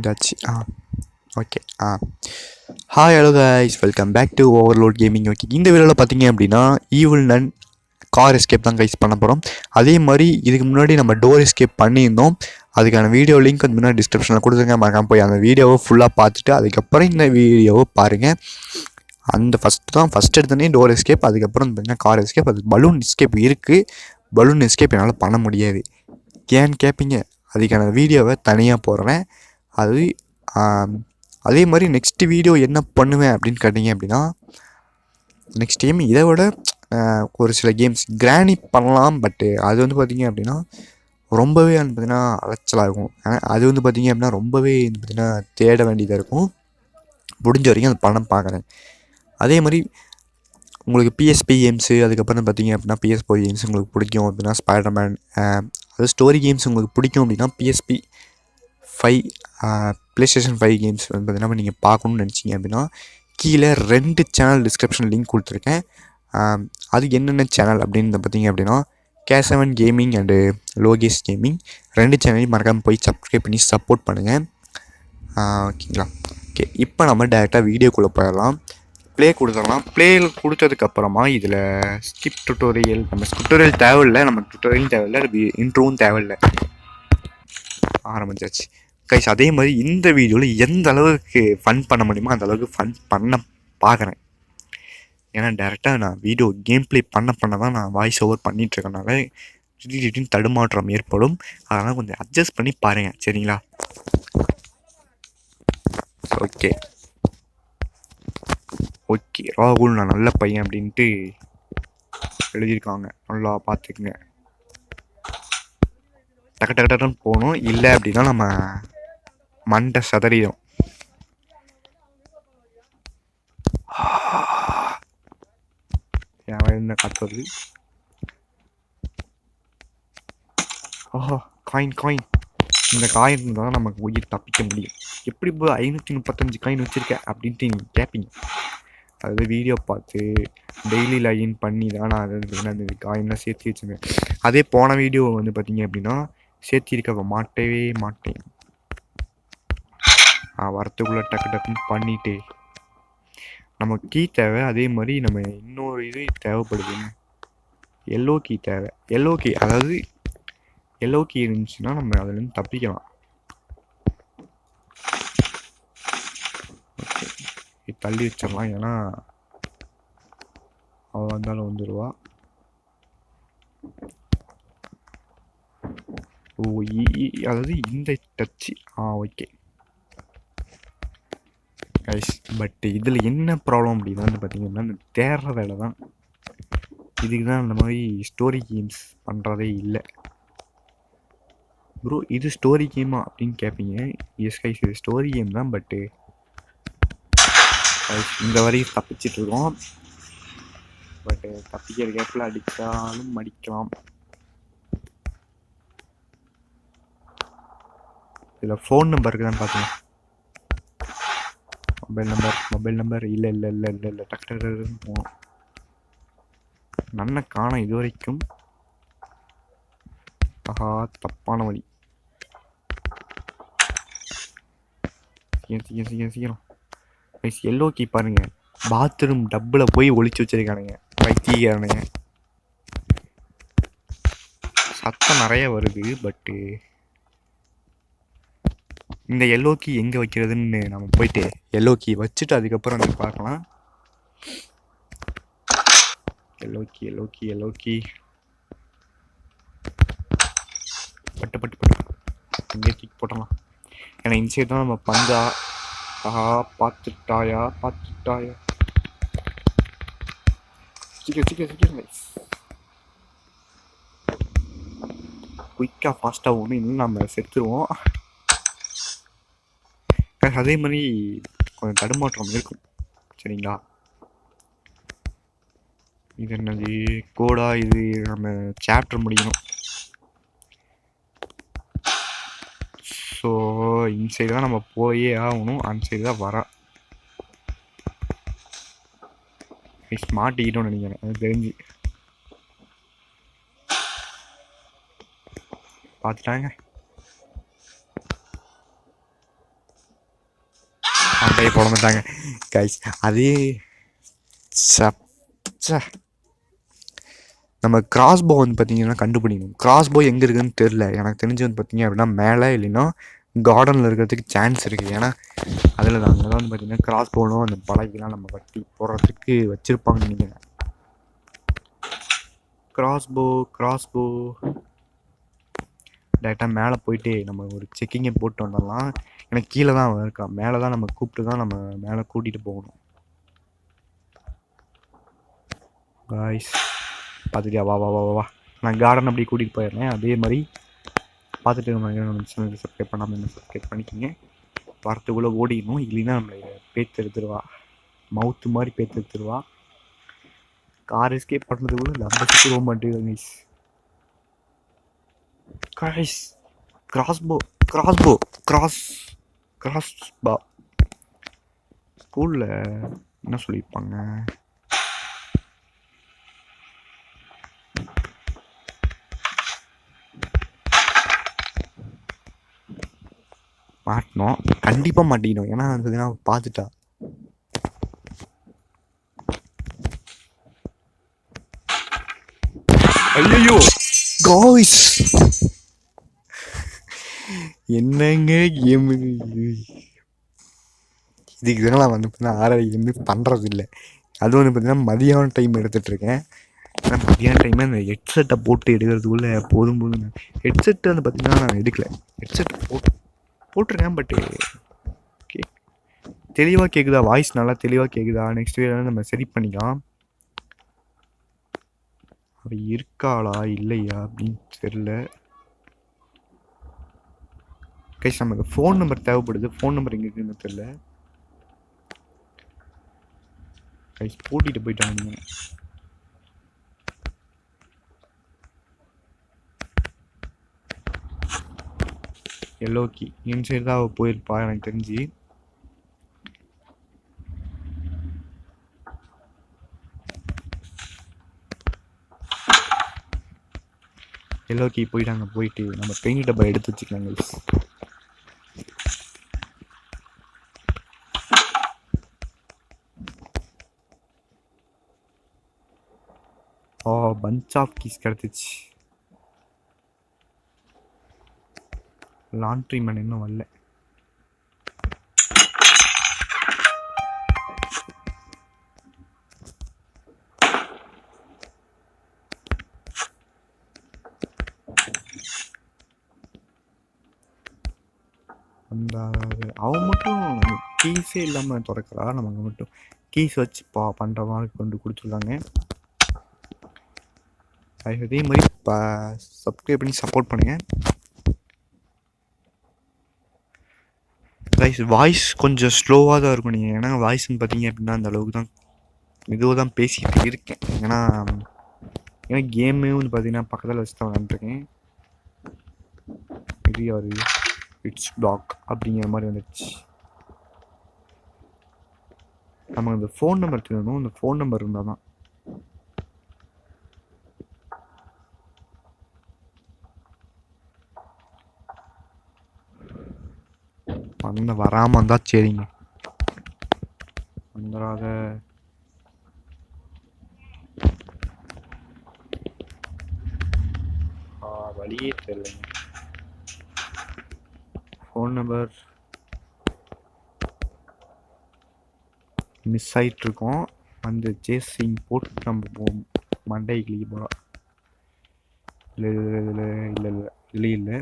வந்தாச்சு. Okay. Hi hello guys, welcome back to overload gaming. Okay, இந்த வீடியோவில் பார்த்தீங்க அப்படின்னா ஈவில் நன் கார் எஸ்கேப் தான் கைஸ் பண்ண போகிறோம். அதே மாதிரி இதுக்கு முன்னாடி நம்ம டோர் எஸ்கேப் பண்ணியிருந்தோம். அதுக்கான வீடியோ லிங்க் வந்து முன்னாடி டிஸ்கிரிப்ஷனில் கொடுத்துருங்க. மறக்காம போய் அந்த வீடியோவை ஃபுல்லாக பார்த்துட்டு அதுக்கப்புறம் இந்த வீடியோவை பாருங்கள். அந்த ஃபஸ்ட் எடுத்தோடனே டோர் எஸ்கேப், அதுக்கப்புறம் பார்த்தீங்கன்னா கார் எஸ்கேப், அது பலூன் எஸ்கேப் இருக்குது. பலூன் எஸ்கேப் என்னால் பண்ண முடியாது. ஏன்னு கேட்பீங்க, அதுக்கான வீடியோவை தனியாக போடுறேன். அது அதே மாதிரி நெக்ஸ்ட்டு வீடியோ என்ன பண்ணுவேன் அப்படின்னு கேட்டிங்க அப்படின்னா, நெக்ஸ்ட் டைம் இதை விட ஒரு சில கேம்ஸ் கிராணி பண்ணலாம். பட்டு அது வந்து பார்த்திங்க அப்படின்னா ரொம்பவே வந்து பார்த்திங்கன்னா அலைச்சலாகும். அது வந்து பார்த்திங்க அப்படின்னா ரொம்பவே வந்து பார்த்திங்கன்னா தேட வேண்டியதாக இருக்கும். முடிஞ்ச வரைக்கும் அது பண்ண பார்க்குறேன். அதே மாதிரி உங்களுக்கு பிஎஸ்பி கேம்ஸு, அதுக்கப்புறம் பார்த்திங்க அப்படின்னா PS4 கேம்ஸ் உங்களுக்கு பிடிக்கும் அப்படின்னா ஸ்பைடர்மேன், அது ஸ்டோரி கேம்ஸ் உங்களுக்கு பிடிக்கும் அப்படின்னா PS5 PlayStation 5 கேம்ஸ் வந்து பார்த்திங்கன்னா நீங்கள் பார்க்கணுன்னு நினச்சிங்க அப்படின்னா கீழே 2 சேனல் டிஸ்கிரிப்ஷன் லிங்க் கொடுத்துருக்கேன். அது என்னென்ன சேனல் அப்படின்னு பார்த்திங்க அப்படின்னா K7 gaming and Lokesh gaming, 2 சேனலையும் மறக்காமல் போய் சப்ஸ்கிரைப் பண்ணி சப்போர்ட் பண்ணுங்கள். ஓகேங்களா? ஓகே, இப்போ நம்ம டேரெக்டாக வீடியோக்குள்ளே போயிடலாம். ப்ளே கொடுத்துடலாம். ப்ளே கொடுத்ததுக்கப்புறமா இதில் ஸ்கிப் டுட்டோரியல், நம்ம டுட்டோரியல் தேவையில்லை, நம்ம டுட்டோரியலும் தேவையில்லை, இன்ட்ரோவும் தேவையில்லை. ஆரம்பிச்சாச்சு கைஸ். அதே மாதிரி இந்த வீடியோவில் எந்த அளவுக்கு ஃபன் பண்ண முடியுமோ அந்த அளவுக்கு ஃபன் பண்ண பார்க்குறேன். ஏன்னா டேரெக்டாக நான் வீடியோ கேம் ப்ளே பண்ண தான் நான் வாய்ஸ் ஓவர் பண்ணிகிட்ருக்கனால திடீர்னு தடுமாற்றம் ஏற்படும். அதனால் கொஞ்சம் அட்ஜஸ்ட் பண்ணி பாருங்கள், சரிங்களா? ஓகே ஓகே, ராகுல் நான் நல்ல பையன் அப்படின்ட்டு எழுதியிருக்காங்க, நல்லா பார்த்துக்குங்க. டக்குன்னு போகணும், இல்லை அப்படின்னா நம்ம மண்டை சதறிடும். என்ன காத்து வருது? ஓஹோ, காயின். இந்த காயின் இருந்தால் தான் நமக்கு உயிர் தப்பிக்க முடியும். எப்படி இப்போ 535 காயின் வச்சுருக்கேன் அப்படின்ட்டு நீங்கள் கேட்பீங்க. அதாவது வீடியோ பார்த்து டெய்லி லாகின் பண்ணி தான் நான் அந்த காயின்லாம் சேர்த்து வச்சுருக்கேன். அதே போன வீடியோ வந்து பார்த்தீங்க அப்படின்னா சேர்த்திருக்க மாட்டேன். வரத்துக்குள்ளே டக்குன்னு பண்ணிட்டு நமக்கு கீ தேவை. அதே மாதிரி நம்ம இன்னொரு இது தேவைப்படுதுங்க, எல்லோ கீ தேவை. அதாவது எல்லோ கீ இருந்துச்சுன்னா நம்ம அதுலேருந்து தப்பிக்கலாம். ஓகே, தள்ளி வச்சிடலாம், ஏன்னா அவள் வந்தாலும் வந்துடுவா. அதாவது இந்த டச்சு. ஓகே கைஸ், பட் இதில் என்ன ப்ராப்ளம் அப்படின்னா வந்து பார்த்திங்கன்னா இந்த தேடுற வேலை தான். இதுக்கு தான் அந்த மாதிரி ஸ்டோரி கேம்ஸ் பண்ணுறதே இல்லை. ப்ரோ இது ஸ்டோரி கேமா அப்படின்னு கேட்பீங்க. எஸ் கைஸ், இது ஸ்டோரி கேம் தான். பட்டு இந்த வரைக்கும் தப்பிச்சிட்ருக்கோம். பட்டு தப்பிக்கிற கேப்பில் அடித்தாலும் அடிக்கலாம். இதில் ஃபோன் நம்பர் இருக்குதான்னு பார்த்துங்க. மொபைல் நம்பர் இல்லை. டக்கு போகணும். நன்ன காணோம் இது வரைக்கும். தப்பான வழி. சீக்கிரம் எல்லோ கீ பாருங்க, பாத்ரூம் டப்பில் போய் ஒளிச்சு வச்சிருக்கானுங்க பைத்தியக்காரனுங்க. சத்தம் நிறைய வருது. பட்டு இந்த எல்லோ கீ எங்கே வைக்கிறதுன்னு நம்ம போயிட்டு எல்லோ கீ வச்சுட்டு அதுக்கப்புறம் நம்ம பார்க்கலாம். எல்லோ கீ பட்டு இங்கே கிக் போட்டலாம். ஏன்னா இன்சைட் தான் நம்ம பந்தா. பார்த்துட்டாயா சீக்கிரம் குயிக்காக ஃபாஸ்ட்டாக ஒன்று, இன்னும் நம்ம செத்துருவோம். அதே மாதிரி கொஞ்சம் தடுமாற்றம் இருக்கும், சரிங்களா? இது என்னது கோடா? இது நம்ம சாப்டர் முடிக்கணும். ஸோ இன்சைடு தான் நம்ம போயே ஆகணும். அந்த சைடு தான் வரா. மாட்டிக்கிட்டோன்னு நினைக்கிறேன், அது தெரிஞ்சு. பார்த்துட்டாங்க. மண்டையை போட மாட்டாங்க கைஸ். அதே நம்ம கிராஸ்போ வந்து பார்த்தீங்கன்னா கண்டுபிடிக்கணும். கிராஸ்போ எங்கே இருக்குதுன்னு தெரில. எனக்கு தெரிஞ்சு வந்து பார்த்தீங்க அப்படின்னா மேலே இல்லைன்னா கார்டனில் இருக்கிறதுக்கு சான்ஸ் இருக்குது. ஏன்னா அதில் தான் அங்கே தான் வந்து பார்த்தீங்கன்னா கிராஸ்போனும் அந்த பலகைலாம் நம்ம வட்டி போடுறதுக்கு வச்சுருப்பாங்கன்னு நினைக்கிறேன். கிராஸ்போ டேரெக்டாக மேலே போயிட்டு நம்ம ஒரு செக்கிங்கை போட்டு வந்துடலாம். எனக்கு கீழே தான் அவன் இருக்கான். மேலே தான் நம்ம கூப்பிட்டு தான் நம்ம மேலே கூட்டிகிட்டு போகணும். காய்ஸ் பார்த்துட்டியா? வா வா வா வா நான் கார்டன் அப்படி கூட்டிகிட்டு போயிடுறேன். அதே மாதிரி பார்த்துட்டு நம்ம சேனலுக்கு சப்ஸ்கிரைப் பண்ணாமல் என்ன சப்ஸ்கிரைப் பண்ணிக்கிங்க. வாரத்துக்குள்ளே ஓடிடணும், இல்லைன்னா நம்மளை பேத்து எடுத்துருவா. மவுத்து மாதிரி பேத்து எடுத்துருவா. கார் எஸ்கேப் பண்ணுறதுக்குள்ளே நம்ம சுற்றி போக மாட்டேங்குது கைஸ். கிராஸ்பா ஸ்கூலில் என்ன சொல்லியிருப்பாங்க? மாட்டினோம், கண்டிப்பாக மாட்டிக்கணும். ஏன்னா அது பார்த்துட்டா. ஐயோ காய்ஸ், என்னங்க கேம் இதுக்கு இதெல்லாம் வந்து பார்த்தீங்கன்னா ஆர்ஆர் கேம் பண்ணுறது இல்லை. அது வந்து பார்த்தீங்கன்னா மதியான டைம் எடுத்துகிட்ருக்கேன். ஏன்னா மதியான டைமில் அந்த ஹெட்செட்டை போட்டு எடுக்கிறதுக்குள்ளே போதும். ஹெட்செட்டு வந்து பார்த்திங்கன்னா நான் எடுக்கலை. ஹெட்செட் போட்டிருக்கேன். பட்டு தெளிவாக கேட்குதா? வாய்ஸ் நல்லா தெளிவாக கேட்குதா? நெக்ஸ்ட் வீடியோவில் நம்ம சரி பண்ணிக்கலாம். அவள் இருக்காளா இல்லையா அப்படின்னு தெரில கைஸ். நமக்கு ஃபோன் நம்பர் தேவைப்படுது. ஃபோன் நம்பர் எங்கே இருக்குன்னு தெரில கைஸ். கூட்டிகிட்டு போயிட்டாங்க. எல்லோக்கி என் சைடு தான் அவள் போயிருப்பா எனக்கு தெரிஞ்சு. எல்லோக்கி போயிட்டாங்க. போயிட்டு நம்ம பெயிண்ட் டப்பா எடுத்து வச்சுக்கலாம் கைஸ். பஞ்ச் ஆஃப் கீஸ் கிடச்சிச்சு. லாண்ட்ரி மேன் இன்னும் வரல. அந்த அவன் மட்டும் கீஸே இல்லாமல் திறக்கிறா. நமக்கு மட்டும் கீஸ் வச்சு பண்ணுற மாதிரி கொண்டு கொடுத்துருக்காங்க. அதே மாதிரி சப்ஸ்கிரைப் பண்ணி சப்போர்ட் பண்ணுங்கள் கைஸ். வாய்ஸ் கொஞ்சம் ஸ்லோவாக தான் இருக்கும். நீங்கள் ஏன்னா வாய்ஸ்ன்னு பார்த்தீங்க அப்படின்னா அந்த அளவுக்கு தான் மெதுவாக தான் பேசிகிட்டு இருக்கேன். ஏன்னா கேமே வந்து பார்த்தீங்கன்னா பக்கத்தில் வச்சு தான் விளாண்டுருக்கேன். இது ஒரு இட்ஸ் பிளாக் அப்படிங்கிற மாதிரி வந்துடுச்சு. நமக்கு அந்த ஃபோன் நம்பர் தெரியணும். அந்த ஃபோன் நம்பர் இருந்தால் தான். வராமல் இருந்தால் சரிங்க. வந்துடாத. வழியே தெரியலைங்க. ஃபோன் நம்பர் மிஸ் ஆகிட்ருக்கோம். அந்த சேசிங் போட்டு நம்ம மண்டை கிளிக்க போகிறோம். இல்லை இல்லை இல்லை இல்லை இல்லை இல்லை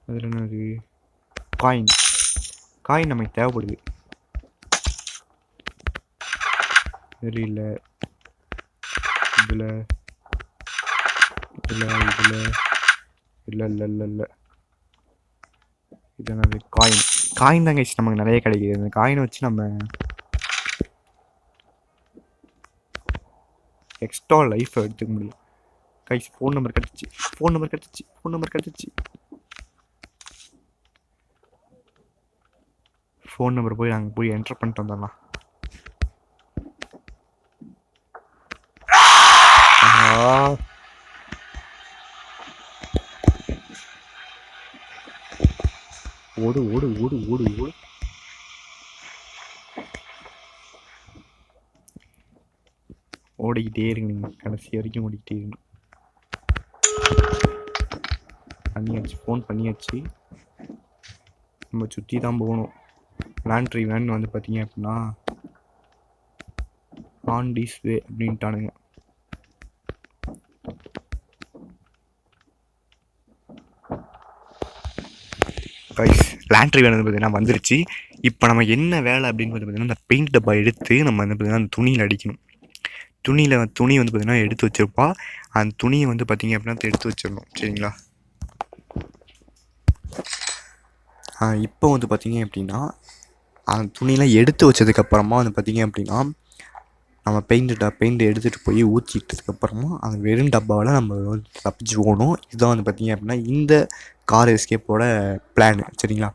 அதில் என்னது? காயின் நமக்கு தேவைப்படுது. சரி இல்லை இதில் இதில் இதில் இல்லை இல்லை இல்லை இல்லை இது என்னது? காயின் தாங்க நமக்கு நிறைய கிடைக்கிது. அந்த காயினை வச்சு நம்ம எக்ஸ்ட்ரா லைஃப்பை எடுத்துக்க முடியும் கைஸ். ஃபோன் நம்பர் கிடச்சிச்சு. ஃபோன் நம்பர் போய் நாங்கள் போய் என்டர் பண்ணிட்டு வந்துடலாம். ஓடு ஓடு ஓடு ஓடு ஓடு. ஓடிக்கிட்டே இருங்க, நீங்கள் கடைசி வரைக்கும் ஓடிக்கிட்டே இருங்க. பண்ணியாச்சு, ஃபோன் பண்ணியாச்சு. நம்ம சுற்றி தான் போகணும். லாண்ட்ரி வேன் வந்து பார்த்தீங்க அப்படின்னா ஆன் டிஸ் வே அப்படின்ட்டானுங்க. கைஸ் லாண்ட்ரி வேன் வந்து பார்த்தீங்கன்னா வந்துருச்சு. இப்போ நம்ம என்ன வேலை அப்படின்னு பார்த்தீங்கன்னா அந்த பெயிண்ட் டப்பா எடுத்து நம்ம வந்து பார்த்தீங்கன்னா அந்த துணியில் அடிக்கணும். துணி வந்து பார்த்தீங்கன்னா எடுத்து வச்சுருப்பா. அந்த துணியை வந்து பார்த்தீங்க அப்படின்னா எடுத்து வச்சிடணும். சரிங்களா? இப்போ வந்து பார்த்தீங்க அப்படின்னா அந்த துணியெலாம் எடுத்து வச்சதுக்கப்புறமா வந்து பார்த்தீங்க அப்படின்னா நம்ம பெயிண்ட் எடுத்துகிட்டு போய் ஊற்றிட்டதுக்கப்புறமா அந்த வெறும் டப்பாவில் நம்ம வந்து தப்பிச்சு போகணும். இதுதான் வந்து பார்த்தீங்க அப்படின்னா இந்த கார் எஸ்கேப்போட பிளான். சரிங்களா?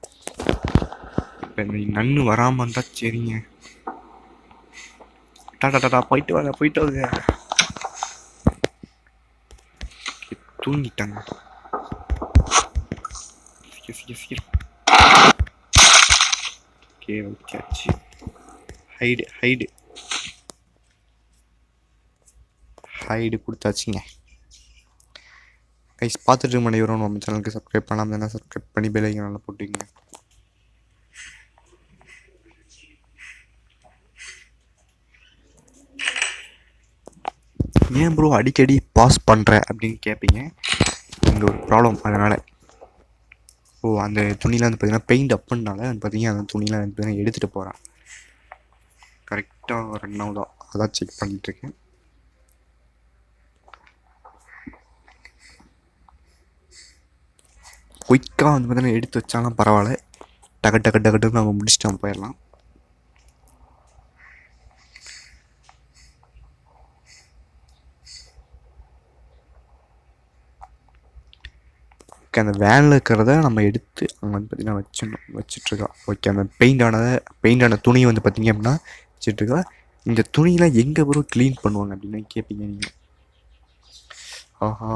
இப்போ நன்னு வராமல் இருந்தால் சரிங்க. டாடா போயிட்டு வாங்க. தூங்கிட்டாங்க. சீக்கிரம். ஓகே வச்சாச்சு. ஹைடு கொடுத்தாச்சுங்க. கைஸ் பார்த்துட்டு மணிவரும் நம்ம சேனலுக்கு சப்ஸ்கிரைப் பண்ணாமல் தானே சப்ஸ்கிரைப் பண்ணி பெல் ஐக்கான் நல்லா போட்டுங்க. ஏன் ப்ரோ அடிக்கடி பாஸ் பண்ணுற அப்படின்னு கேட்பீங்க. இங்கே ஒரு ப்ராப்ளம். அதனால் அந்த துணியில் வந்து பார்த்தீங்கன்னா பெயிண்ட் அப்புனால வந்து பார்த்தீங்கன்னா அந்த துணியில் வந்து பார்த்தீங்கன்னா எடுத்துகிட்டு போகிறேன். கரெக்டாக ரன் ஆகுதா அதான் செக் பண்ணிட்டுருக்கேன். குயிக்காக வந்து பார்த்தீங்கன்னா எடுத்து வச்சாலும் பரவாயில்ல. டக்கு நம்ம முடிச்சுட்டு போயிடலாம். ஓகே அந்த வேனில் இருக்கிறத நம்ம எடுத்து அங்கே வந்து பார்த்திங்கன்னா வச்சிட்ருக்கா. ஓகே அந்த பெயிண்டான துணி வந்து பார்த்திங்க அப்படின்னா வச்சிட்ருக்கா. இந்த துணியெலாம் எங்கே ப்ரோ க்ளீன் பண்ணுவாங்க அப்படின்னு கேட்பீங்க நீங்கள். ஆஹா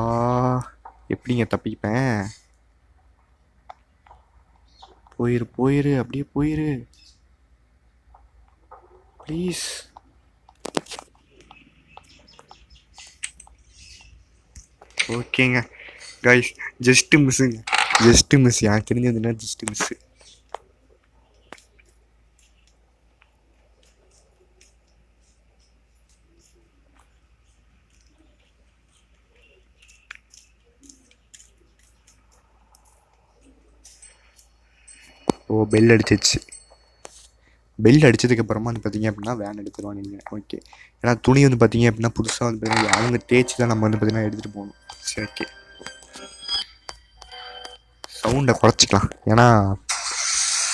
எப்படிங்க தப்பிப்பேன். போயிரு அப்படியே போயிரு ப்ளீஸ். ஓகேங்க கைஸ் ஜஸ்ட்டு மிஸ். எனக்கு தெரிஞ்சதுன்னா ஜஸ்ட்டு மிஸ்ஸு. பெல் அடித்ததுக்கப்புறமா வந்து பார்த்திங்க அப்படின்னா வேன் எடுத்துருவான் நீங்கள். ஓகே ஏன்னா துணி வந்து பார்த்திங்க அப்படின்னா புதுசாக வந்து பார்த்திங்கன்னா அவங்க தேய்ச்சி தான் நம்ம வந்து பார்த்திங்கன்னா எடுத்துகிட்டு போகணும். சரி ஓகே சவுண்டை குறைச்சிக்கலாம். ஏன்னா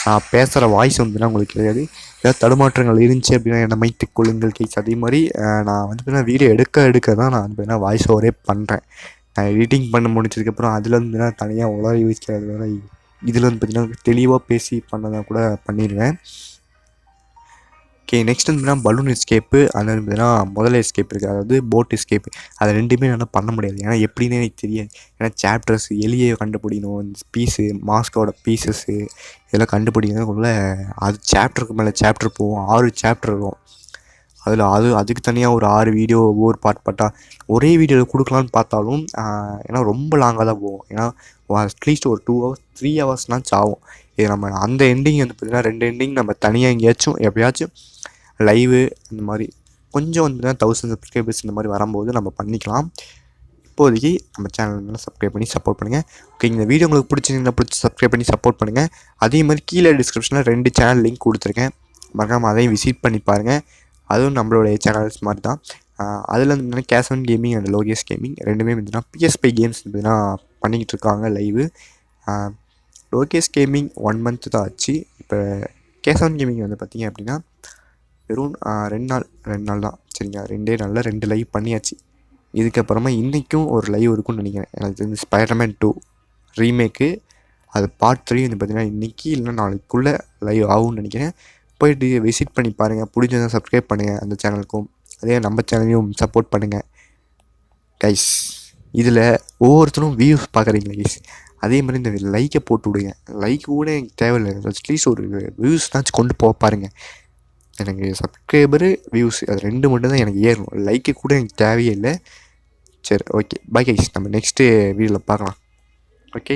நான் பேசுகிற வாய்ஸ் வந்துன்னா உங்களுக்கு கிடையாது. ஏதாவது தடுமாற்றங்கள் இருந்துச்சு அப்படின்னா என்னை மைத்துக் கொள்ளுங்கள் கைஸ். அதே மாதிரி நான் வந்து பார்த்தீங்கன்னா வீடியோ எடுக்க தான் நான் வந்து பார்த்தீங்கன்னா வாய்ஸ் ஓவரே பண்ணுறேன். நான் எடிட்டிங் பண்ண முடிச்சதுக்கப்புறம் அதில் வந்து தனியாக உலக யூஸ்கிறது இதில் வந்து பார்த்திங்கன்னா தெளிவாக பேசி பண்ணதான் கூட பண்ணிடுவேன். ஓகே நெக்ஸ்ட் வந்து பலூன் எஸ்கேப்பு. அது வந்து பார்த்தீங்கன்னா முதல்ல எஸ்கேப் இருக்குது, அதாவது போட் எஸ்கேப்பு. அது ரெண்டுமே என்னால் பண்ண முடியாது. ஏன்னா எப்படின்னு எனக்கு தெரியாது. ஏன்னா சாப்டர்ஸ் எலியை கண்டுபிடிக்கணும், மாஸ்கோட பீசஸ்ஸு இதெல்லாம் கண்டுபிடிக்கிறதுக்குள்ள அது சாப்டருக்கு மேலே சாப்டர் போகும். 6 சாப்டர் இருக்கும். அதுக்கு தனியாக ஒரு 6 வீடியோ ஒவ்வொரு பார்ட்டாக ஒரே வீடியோவில் கொடுக்கலான்னு பார்த்தாலும் ஏன்னா ரொம்ப லாங்காக தான் போகும். ஏன்னா அட்லீஸ்ட் ஒரு 2 hours 3 hours ஆகும். இது நம்ம அந்த எண்டிங் வந்து பார்த்திங்கன்னா 2 எண்டிங் நம்ம தனியாக எங்கேயாச்சும் எப்போயாச்சும் லைவு இந்த மாதிரி கொஞ்சம் வந்து 1000 சப்ஸ்கிரைபர்ஸ் இந்த மாதிரி வரும்போது நம்ம பண்ணிக்கலாம். இப்போதைக்கு நம்ம சேனல் சப்ஸ்கிரைப் பண்ணி சப்போர்ட் பண்ணுங்கள். ஓகே இந்த வீடியோ உங்களுக்கு பிடிச்சிருந்தா சப்ஸ்கிரைப் பண்ணி சப்போர்ட் பண்ணுங்கள். அதே மாதிரி கீழே டிஸ்கிரிப்ஷனில் 2 சேனல் லிங்க் கொடுத்துருக்கேன். மறக்காமல் அதையும் விசிட் பண்ணி பாருங்கள். அதுவும் நம்மளுடைய சேனல்ஸ் மாதிரி தான். அதில் வந்து Kesavan gaming and Lokesh gaming ரெண்டுமே வந்துன்னா PSP கேம்ஸ் வந்துன்னா பண்ணிக்கிட்டு இருக்காங்க லைவு. லோகேஷ் கேமிங் 1 month தான் ஆச்சு. இப்போ கேசவன் கேமிங் வந்து பார்த்திங்க அப்படின்னா வெறும் 2 நாள் தான். சரிங்களா? 2 நாளில் 2 லைவ் பண்ணியாச்சு. இதுக்கப்புறமா இன்றைக்கும் ஒரு லைவ் இருக்குன்னு நினைக்கிறேன். எனக்கு தெரிஞ்சு ஸ்பைடர்மேன் 2 ரீமேக்கு அது பார்ட் 3 வந்து பார்த்திங்கன்னா இன்றைக்கி இல்லைன்னா நாளைக்குள்ளே லைவ் ஆகும்னு நினைக்கிறேன். போய்ட்டு விசிட் பண்ணி பாருங்கள். பிடிச்சதான் சப்ஸ்கிரைப் பண்ணுங்கள் அந்த சேனலுக்கும். அதே நம்ம சேனலையும் சப்போர்ட் பண்ணுங்கள் கைஸ். இதில் ஒவ்வொருத்தரும் வியூஸ் பார்க்குறீங்களா கைஸ், அதே மாதிரி இந்த லைக்கை போட்டு விடுங்க. லைக் கூட எனக்கு தேவையில்லை, அட்லீஸ்ட் ஒரு வியூஸ்னாச்சும் கொண்டு போக பாருங்கள். எனக்கு சப்ஸ்கிரைபரு வியூஸ் அது 2 மட்டும் தான் எனக்கு ஏறணும். லைக்கு கூட எனக்கு தேவையே இல்லை. சரி, ஓகே, பை கைஸ். நம்ம நெக்ஸ்ட்டு வீடியோவில் பார்க்கலாம். ஓகே.